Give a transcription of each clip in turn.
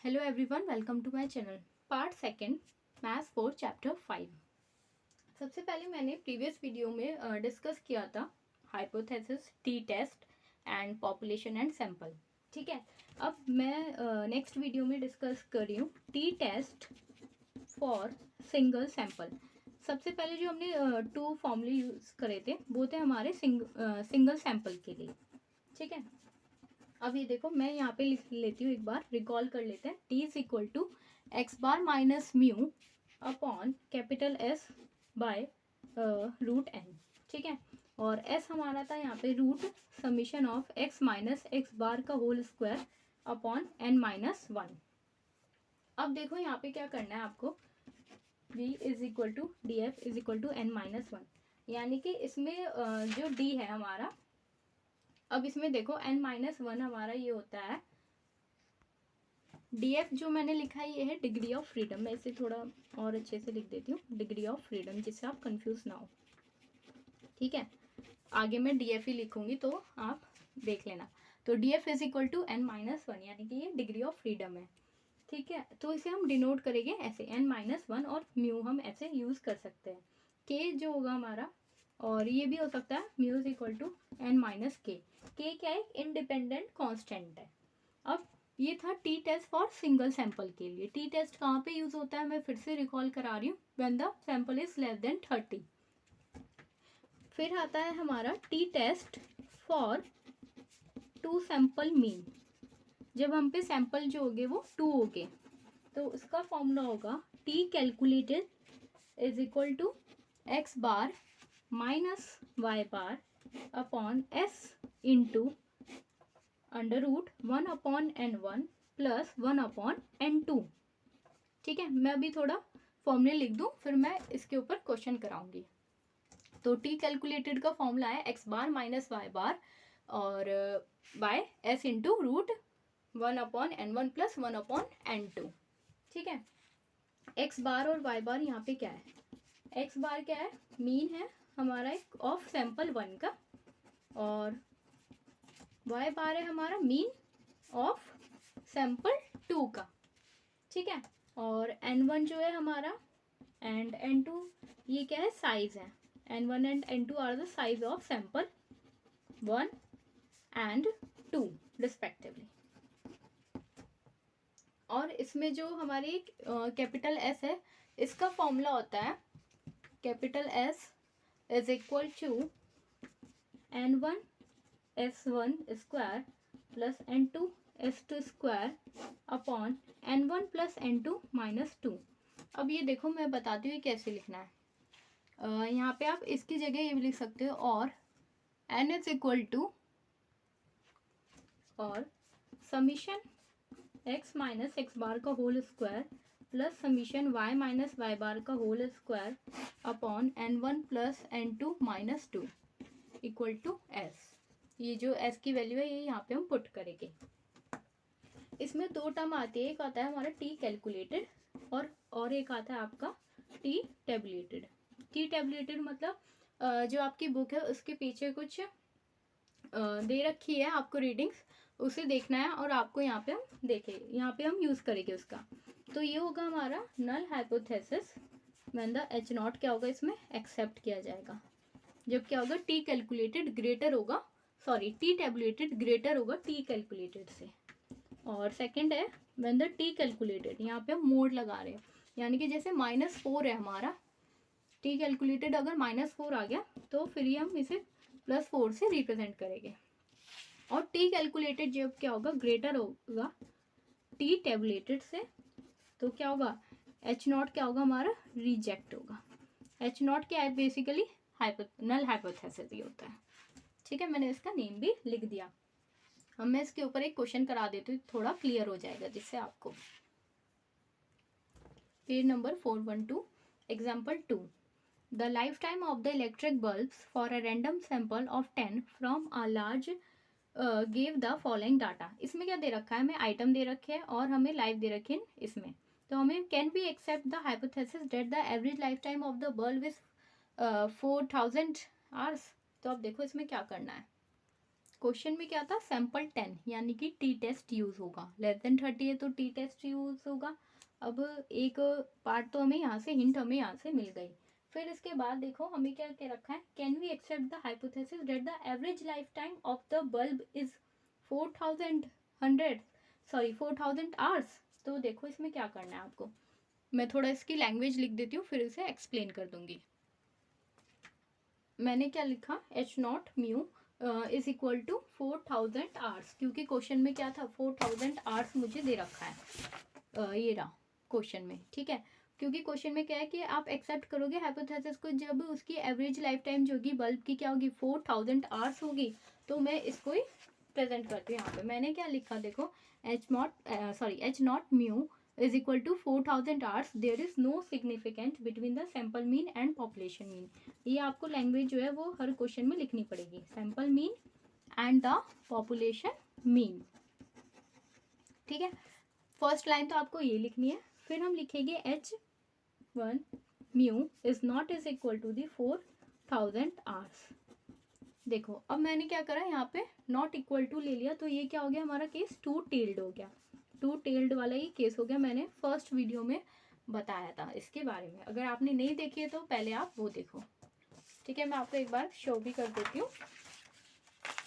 Hello everyone, welcome to my channel. Part second, maths 4 chapter 5। सबसे पहले मैंने previous video में डिस्कस किया था hypothesis, T test and population and sample. ठीक है, अब मैं नेक्स्ट वीडियो में डिस्कस कर रही हूँ T test for single sample. सबसे पहले जो हमने टू फॉर्मूले यूज़ करे थे वो थे हमारे सिंगल सैंपल के लिए। ठीक है, अब ये देखो मैं यहाँ पे लिख लेती हूँ, एक बार रिकॉल कर लेते हैं। T is equal to X bar minus mu upon capital S by root N. ठीक है, और एस हमारा था यहाँ पे root summation of X minus X bar का whole square upon N minus one. अब देखो यहाँ पे क्या करना है आपको, v is equal to D F is equal to N minus one, यानी कि इसमें जो d है हमारा, अब इसमें देखो n माइनस वन हमारा ये होता है df, जो मैंने लिखा है ये है डिग्री ऑफ फ्रीडम। मैं इसे थोड़ा और अच्छे से लिख देती हूँ, डिग्री ऑफ फ्रीडम, जिससे आप कंफ्यूज ना हो। ठीक है, आगे मैं df ही लिखूंगी तो आप देख लेना। तो df is equal to n minus one, यानी कि ये डिग्री ऑफ फ्रीडम है। ठीक है, तो इसे हम डिनोट करेंगे ऐसे n माइनस वन, और म्यू हम ऐसे यूज कर सकते हैं। k जो होगा हमारा, और ये भी हो सकता है mu is equal to n minus K. क्या है, इंडिपेंडेंट कांस्टेंट है। अब ये था T test for single sample के लिए। टी टेस्ट कहाँ पे यूज होता है, मैं फिर से रिकॉल करा रही हूँ, when the sample is less than 30। फिर आता है हमारा T test for two sample mean. जब हम पे सैंपल जो होगे वो टू होगे, तो उसका फॉर्मूला होगा T calculated is equal to X bar minus Y bar upon S into under root one upon N one plus one upon N two. ठीक है, मैं अभी थोड़ा फॉर्मूले लिख दूं, फिर मैं इसके ऊपर क्वेश्चन कराऊंगी। तो टी कैलकुलेटेड का फॉर्मूला है X bar minus Y bar और by S into root one upon N one plus one upon N two. ठीक है, एक्स बार और वाई बार यहाँ पे क्या है, एक्स बार क्या है, मीन है हमारा एक ऑफ सैंपल वन का, और वाई बार है हमारा मीन ऑफ सैंपल टू का। ठीक है, और एन वन जो है हमारा एंड एन टू, ये क्या है, साइज है। N one and N two are the size of sample one and two respectively. और इसमें जो हमारी कैपिटल एस है, इसका फॉर्मूला होता है capital S is equal to N one S one square plus N two S two square upon N one plus N two minus two. अब ये देखो मैं बताती हूँ कैसे लिखना है। यहाँ पे आप इसकी जगह ये भी लिख सकते हो, और एन इज इक्वल टू और summation X minus X bar का whole square plus summation Y minus Y bar का whole square upon N one plus N two minus two equal to S. ये जो एस की value है ये यहाँ पे हम पुट करेंगे। इसमें दो टर्म आती है, एक आता है हमारा टी कैलकुलेटेड और एक आता है आपका टी टेबुलेटेड। टी टेबुलेटेड मतलब जो आपकी बुक है उसके पीछे कुछ दे रखी है आपको रीडिंग्स, उसे देखना है और आपको यहाँ पे हम यहाँ पे हम यूज करेंगे उसका। तो ये होगा हमारा null hypothesis when the H naught क्या होगा, इसमें एक्सेप्ट किया जाएगा। जब क्या होगा, टी कैलकुलेटेड ग्रेटर होगा, सॉरी टी टेबुलेटेड ग्रेटर होगा टी कैलकुलेटेड से। और सेकंड है व्हेन द टी कैलकुलेटेड, यहाँ पे हम मोड लगा रहे हैं, यानी कि जैसे माइनस फोर है हमारा, टी कैलकुलेटेड अगर माइनस फोर आ गया तो फिर ये हम इसे प्लस फोर से रिप्रेजेंट करेंगे। और टी कैलकुलेटेड जब क्या होगा, ग्रेटर होगा टी टेबुलेटेड से, तो क्या होगा, एच नॉट क्या होगा हमारा, रिजेक्ट होगा। एच नॉट क्या है, बेसिकली नल हाइपोथेसिस ही होता है। ठीक है, मैंने इसका नेम भी लिख दिया। अब मैं इसके ऊपर एक क्वेश्चन करा देती हूँ, थोड़ा क्लियर हो जाएगा जिससे आपको। Page number 412, example 2, the life time of the electric bulbs for a random sample of 10 from a large give the following data. इसमें क्या दे रखा है, हमें आइटम दे रखे हैं और हमें लाइफ दे रखे हैं इसमें। तो हमें can be accept the hypothesis that the average life time of the bulb is 4000 hours. तो अब देखो इसमें क्या करना है, क्वेश्चन में क्या था, सैंपल 10 यानी कि टी टेस्ट यूज होगा, लेस देन 30 है तो टी टेस्ट यूज होगा। अब एक पार्ट तो हमें यहाँ से हिंट हमें यहाँ से मिल गई। फिर इसके बाद देखो हमें क्या क्या रखा है, can we accept the hypothesis that the average life time of the bulb is 4000 hours. तो देखो इसमें क्या करना है आपको, मैं थोड़ा इसकी लैंग्वेज लिख देती हूँ फिर इसे एक्सप्लेन कर दूंगी। मैंने क्या लिखा, H naught mu is equal to 4000 hours, क्योंकि क्वेश्चन में क्या था 4000 आवर्स मुझे दे रखा है, ये रहा क्वेश्चन में, ठीक है। क्योंकि क्वेश्चन में क्या है कि आप एक्सेप्ट करोगे हाइपोथेसिस को जब उसकी एवरेज लाइफ टाइम जो होगी बल्ब की क्या होगी 4000 आवर्स होगी, तो मैं इसको ही प्रेजेंट करती हूँ यहाँ पे। मैंने क्या लिखा देखो, H naught mu is equal to 4000 hours, there is no significance between the sample mean and population mean। ये आपको लैंग्वेज जो है वो हर क्वेश्चन में लिखनी पड़ेगी, sample mean and the population mean, ठीक है। फर्स्ट लाइन तो आपको ये लिखनी है। फिर हम लिखेंगे h1 mu is not is equal to the 4000 hours. देखो अब मैंने क्या करा, यहाँ पे नॉट इक्वल टू ले लिया, तो ये क्या हो गया हमारा केस, टू टेल्ड हो गया। टू टेल्ड वाला ही केस हो गया, मैंने फर्स्ट वीडियो में बताया था इसके बारे में। अगर आपने नहीं देखी है तो पहले आप वो देखो, ठीक है। मैं आपको एक बार शो भी कर देती हूँ।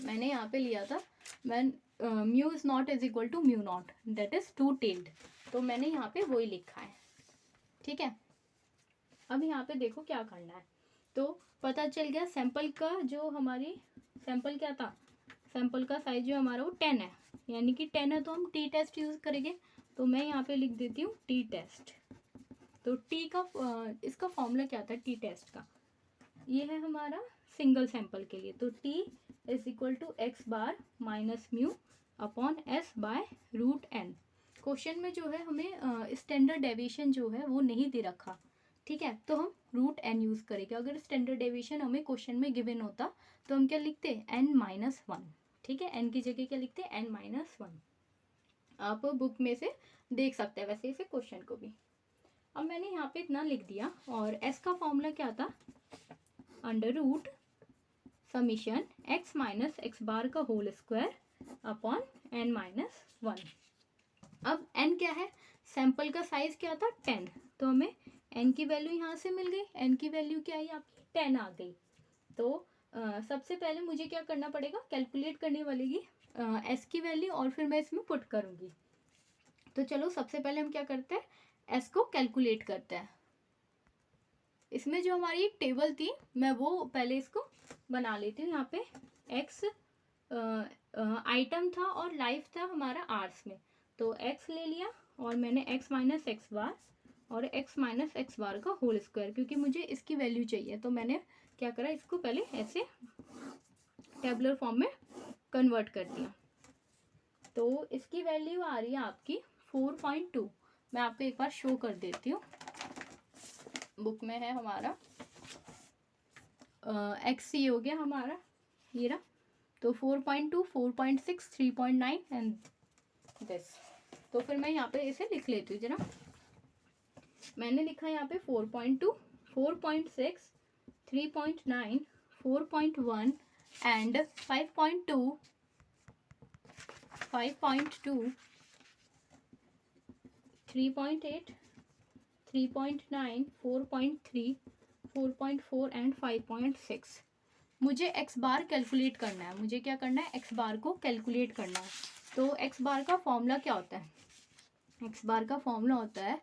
मैंने यहाँ पे लिया था mu is not is equal to mu naught, that is two tailed, तो मैंने यहाँ पे वही लिखा है, ठीक है। अब यहाँ पे देखो क्या करना है, तो पता चल गया सैंपल का जो हमारी सैंपल क्या था, सैंपल का साइज जो हमारा वो 10 है, यानी कि 10 है तो हम टी टेस्ट यूज करेंगे। तो मैं यहाँ पे लिख देती हूँ टी टेस्ट। तो टी का इसका फॉर्मूला क्या था टी टेस्ट का, ये है हमारा सिंगल सैंपल के लिए, तो T is equal to X bar minus mu upon S by root N. Question में जो है हमें स्टैंडर्ड डेविएशन जो है वो नहीं दे रखा, ठीक है, तो हम रूट एन यूज करेंगे। अगर स्टैंडर्ड डेविएशन हमें क्वेश्चन में गिवन होता तो हम क्या लिखते, एन माइनस वन, ठीक है। एन की जगह क्या लिखते, एन माइनस वन। आप बुक में से देख सकते हैं वैसे इसे क्वेश्चन को भी। अब मैंने यहाँ पे इतना लिख दिया, और एस का फॉर्मूला क्या था, under root summation X minus X bar का whole square upon N minus one. अब एन क्या है, सैंपल का साइज क्या था 10, तो हमें एन की वैल्यू यहाँ से मिल गई। एन की वैल्यू क्या आई आपकी 10 आ गई। तो सबसे पहले मुझे क्या करना पड़ेगा, कैलकुलेट करने वाली एस की वैल्यू, और फिर मैं इसमें पुट करूँगी। तो चलो सबसे पहले हम क्या करते हैं, एस को कैलकुलेट करते हैं। इसमें जो हमारी एक टेबल थी मैं वो पहले इसको बना लेती हूँ। यहाँ पे एक्स आइटम था और लाइफ था हमारा आर्स में, तो एक्स ले लिया और मैंने एक्स माइनस एक्स बार और एक्स माइनस एक्स बार का होल स्क्वायर, क्योंकि मुझे इसकी वैल्यू चाहिए तो मैंने क्या करा, इसको पहले ऐसे टेबुलर फॉर्म में कन्वर्ट कर दिया। तो इसकी वैल्यू आ रही है आपकी 4.2। मैं आपको एक बार शो कर देती हूँ, बुक में है हमारा एक्स सी हो गया हमारा ये रहा, तो 4.2, 4.6, 3.9 एंड दिस। तो फिर मैं यहाँ पे इसे लिख लेती हूँ जरा। मैंने लिखा यहाँ पे 4.2, 4.6, 3.9, 4.1 एंड 5.2, 3.8, 3.9, 4.3, 4.4 एंड 5.6। मुझे एक्स बार कैलकुलेट करना है, मुझे क्या करना है, एक्स बार को कैलकुलेट करना है। तो एक्स बार का फॉर्मूला क्या होता है, एक्स बार का फॉर्मूला होता है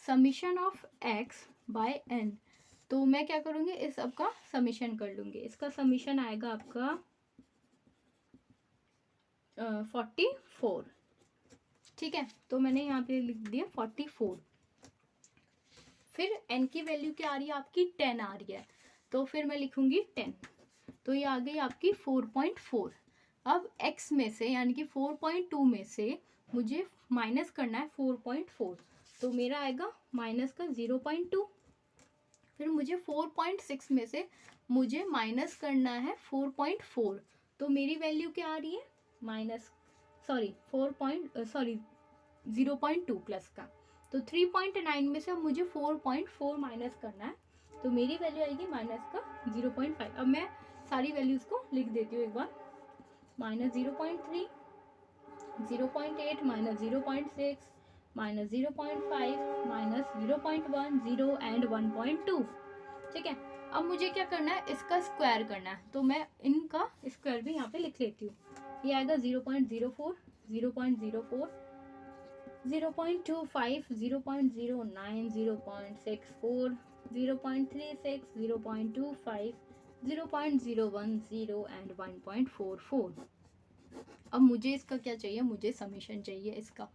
summation of X by N. तो मैं क्या करूँगी, इस सब का समीशन कर लूँगी। इसका समीशन आएगा आपका 44, ठीक है। तो मैंने यहाँ पे लिख दिया 44। फिर n की वैल्यू क्या आ रही है आपकी 10 आ रही है, तो फिर मैं लिखूंगी 10, तो ये आ गई आपकी 4.4। अब x में से यानी कि 4.2 में से मुझे माइनस करना है 4.4, तो मेरा आएगा माइनस का 0.2। फिर मुझे 4.6 में से मुझे माइनस करना है 4.4, तो मेरी वैल्यू क्या आ रही है, माइनस 0.2 प्लस का। तो 3.9 में से अब मुझे 4.4 माइनस करना है, तो मेरी वैल्यू आएगी माइनस का 0.5। अब मैं सारी वैल्यूज़ को लिख देती हूँ एक बार। Minus 0.3, 0.8 minus 0.6 minus 0.5 minus 0.1, 0 and 1.2। ठीक है, अब मुझे क्या करना है, इसका स्क्वायर करना है, तो मैं इनका स्क्वायर भी यहाँ पे लिख लेती हूँ। ये आएगा 0.04, 0.04, 0.25, 0.09, 0.64, 0.36, 0.25, 0.01, 0 एंड 1.44। अब मुझे इसका क्या चाहिए, मुझे समीशन चाहिए इसका।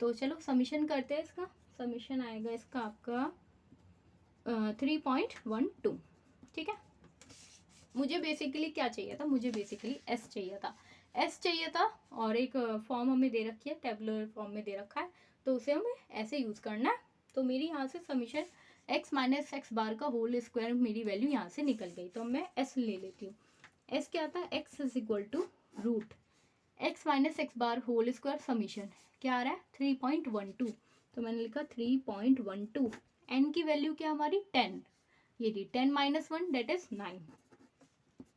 तो चलो समीशन करते हैं इसका। समीशन आएगा इसका आपका 3.12। ठीक है, मुझे बेसिकली क्या चाहिए था, मुझे बेसिकली एस चाहिए था, एस चाहिए था, और एक फॉर्म हमें दे रखी है, टेबुलर फॉर्म में दे रखा है, तो उसे हमें ऐसे यूज़ करना है। तो मेरी यहाँ से summation x minus X bar का होल स्क्वायर मेरी वैल्यू यहाँ से निकल गई, तो मैं s ले लेती हूँ। s क्या था, x is equal to root x minus X bar whole square summation क्या आ रहा है 3.12, तो मैंने लिखा 3.12। n की वैल्यू क्या हमारी 10, ये थी 10 माइनस 1 डेट इज 9।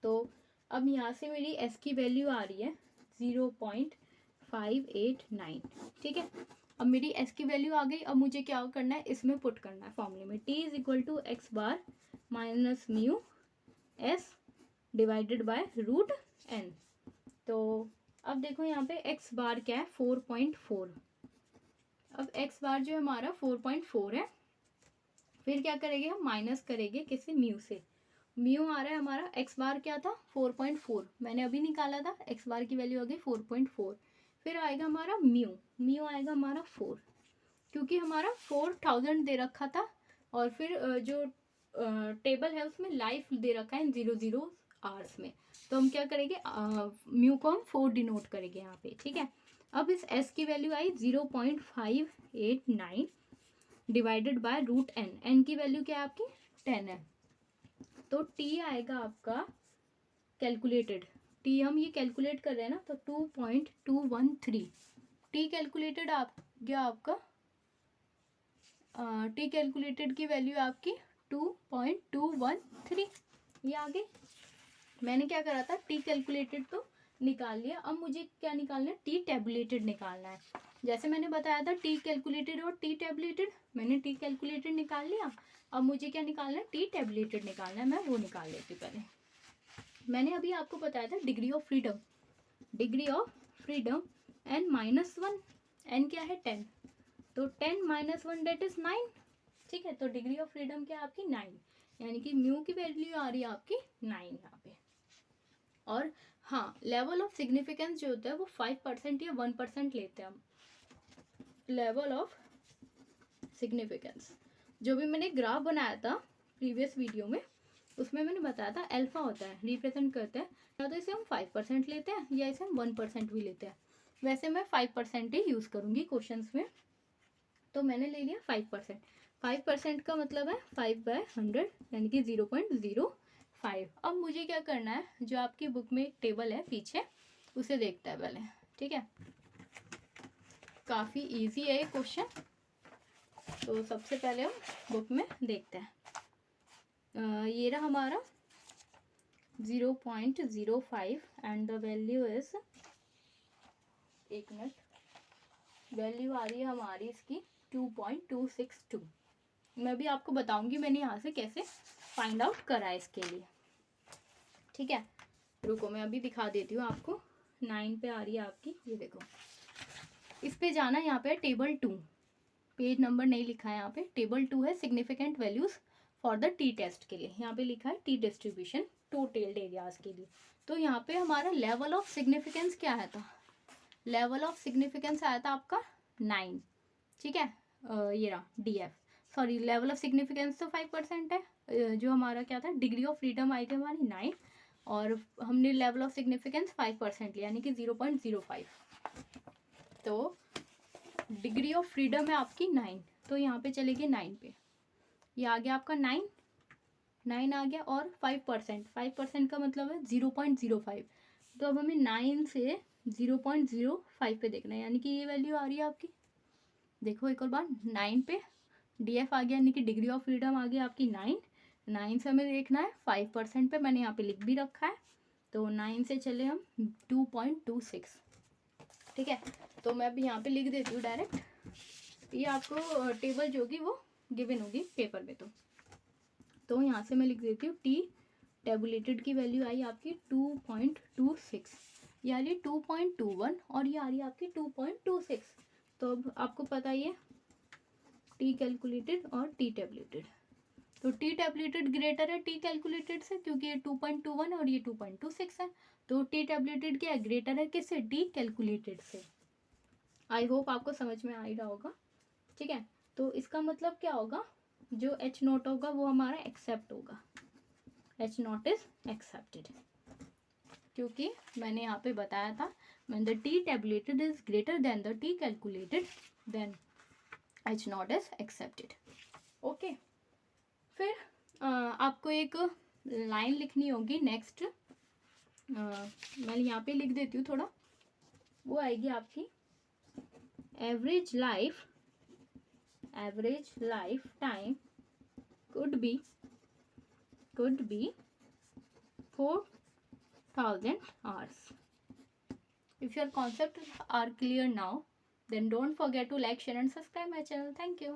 तो अब यहाँ से मेरी s की वैल्यू आ रही है 0.589। ठीक है, अब मेरी s की वैल्यू आ गई। अब मुझे क्या करना है, इसमें पुट करना है फॉर्मूले में, t is equal to X bar minus mu s divided by root n। तो अब देखो यहाँ पे x बार क्या है 4.4। अब x बार जो हमारा 4.4 है, फिर क्या करेंगे हम, माइनस करेंगे किससे, म्यू से। म्यू आ रहा है हमारा, x बार क्या था 4.4, मैंने अभी निकाला था, x बार की वैल्यू आ गई 4.4। फिर आएगा हमारा म्यू, म्यू आएगा हमारा 4, क्योंकि हमारा 4000 दे रखा था, और फिर जो टेबल है उसमें लाइफ दे रखा है 00 आवर्स में, तो हम क्या करेंगे, म्यू को हम 4 डिनोट करेंगे यहाँ पे। ठीक है, अब इस s की वैल्यू आई 0.589 divided by root n, n की वैल्यू क्या है आपकी 10 है, तो t आएगा आपका कैलकुलेटेड, t हम ये कैलकुलेट कर रहे हैं ना, तो 2.213। t कैलकुलेटेड आ गया आपका, t कैलकुलेटेड की वैल्यू आपकी 2.213, ये आ गई। मैंने क्या करा था, t कैलकुलेटेड तो निकाल लिया, अब मुझे क्या निकालना है, t टेबुलेटेड निकालना है। जैसे मैंने बताया था t कैलकुलेटेड और t टेबुलेटेड, मैंने t कैलकुलेटेड निकाल लिया, अब मुझे क्या निकालना है, t टेबुलेटेड निकालना है, मैं वो निकाल लेती हूँ पहले। मैंने अभी आपको बताया था degree of freedom, degree of freedom n minus 1, n क्या है 10, तो 10 माइनस 1 डेट इज 9। ठीक है, तो डिग्री ऑफ फ्रीडम क्या है आपकी 9, यानी कि म्यू की वैल्यू आ रही है आपकी 9 यहाँ पे। और हाँ, लेवल ऑफ सिग्निफिकेंस जो होता है वो 5% या 1% लेते हैं हम। लेवल ऑफ सिग्निफिकेंस, जो भी मैंने ग्राफ बनाया था प्रीवियस वीडियो में, उसमें मैंने बताया था अल्फा होता है, रिप्रेजेंट करते हैं, या तो इसे हम 5% लेते हैं या इसे हम 1% भी लेते हैं। वैसे मैं 5% ही यूज़ करूँगी क्वेश्चंस में, तो मैंने ले लिया 5%। 5% का मतलब है 5/100, यानी कि 0.05। अब मुझे क्या करना है, जो आपकी बुक में एक टेबल है पीछे, उसे देखते हैं पहले। ठीक है, काफ़ी इजी है ये क्वेश्चन, तो सबसे पहले हम बुक में देखते हैं। ये रहा हमारा 0.05 एंड द वैल्यू इज, एक मिनट, वैल्यू आ रही है हमारी इसकी 2.262। मैं भी आपको बताऊंगी मैंने यहाँ से कैसे फाइंड आउट करा है इसके लिए। ठीक है, रुको मैं अभी दिखा देती हूँ आपको। 9 पे आ रही है आपकी, ये देखो, इस पे जाना, यहाँ पे टेबल 2, पेज नंबर नहीं लिखा है यहाँ पे, टेबल 2 है significant values for the T test के लिए, यहाँ पे लिखा है T distribution two tailed areas के लिए। तो यहाँ पे हमारा लेवल ऑफ सिग्निफिकेंस क्या आया था, लेवल ऑफ सिग्निफिकेंस आया था आपका 9। ठीक है, ये रहा DF, sorry level of significance तो 5% है, जो हमारा क्या था, डिग्री ऑफ फ्रीडम आई थी हमारी 9, और हमने लेवल ऑफ सिग्निफिकेंस 5% लिया, यानी कि 0.05। तो डिग्री ऑफ फ्रीडम है आपकी 9, तो यहाँ पे चलेगी 9 पे, ये आ गया आपका 9 आ गया, और 5% का मतलब है 0.05। तो अब हमें 9 से 0.05 पे देखना है, यानी कि ये वैल्यू आ रही है आपकी, देखो एक और बार, 9 पे DF आ गया, यानी कि डिग्री ऑफ फ्रीडम आ गया आपकी 9 से हमें देखना है 5% पे, मैंने यहाँ पे लिख भी रखा है, तो 9 से चले हम 2.26, ठीक है। तो मैं अभी यहाँ पे लिख देती हूँ डायरेक्ट, ये आपको टेबल जो होगी वो गिवन होगी पेपर में। तो यहाँ से मैं लिख देती हूँ टी टेबुलेटेड की वैल्यू आई आपकी 2.26, ये आ रही है 2.21 और ये आ रही है आपकी 2.26। तो अब आपको पता ही है टी कैलकुलेटेड और टी टेबुलेटेड। तो टी टेबुलेटेड ग्रेटर है टी कैलकुलेटेड से, क्योंकि ये 2.21 और ये 2.26 है। तो टी टेबुलेटेड क्या है, ग्रेटर है किससे, टी कैलकुलेटेड से। आई होप आपको समझ में आ ही रहा होगा, ठीक है। तो इसका मतलब क्या होगा, जो एच नोट होगा वो हमारा एक्सेप्ट होगा, एच नॉट इज एक्सेप्टेड, क्योंकि मैंने यहाँ पे बताया था when the t tabulated is greater than the t calculated then h not is accepted. Okay, फिर आपको एक लाइन लिखनी होगी नेक्स्ट, मैं यहाँ पे लिख देती हूँ थोड़ा, वो आएगी आपकी average life time could be 4,000 hours. If your concepts are clear now, then don't forget to like, share and subscribe my channel. Thank you.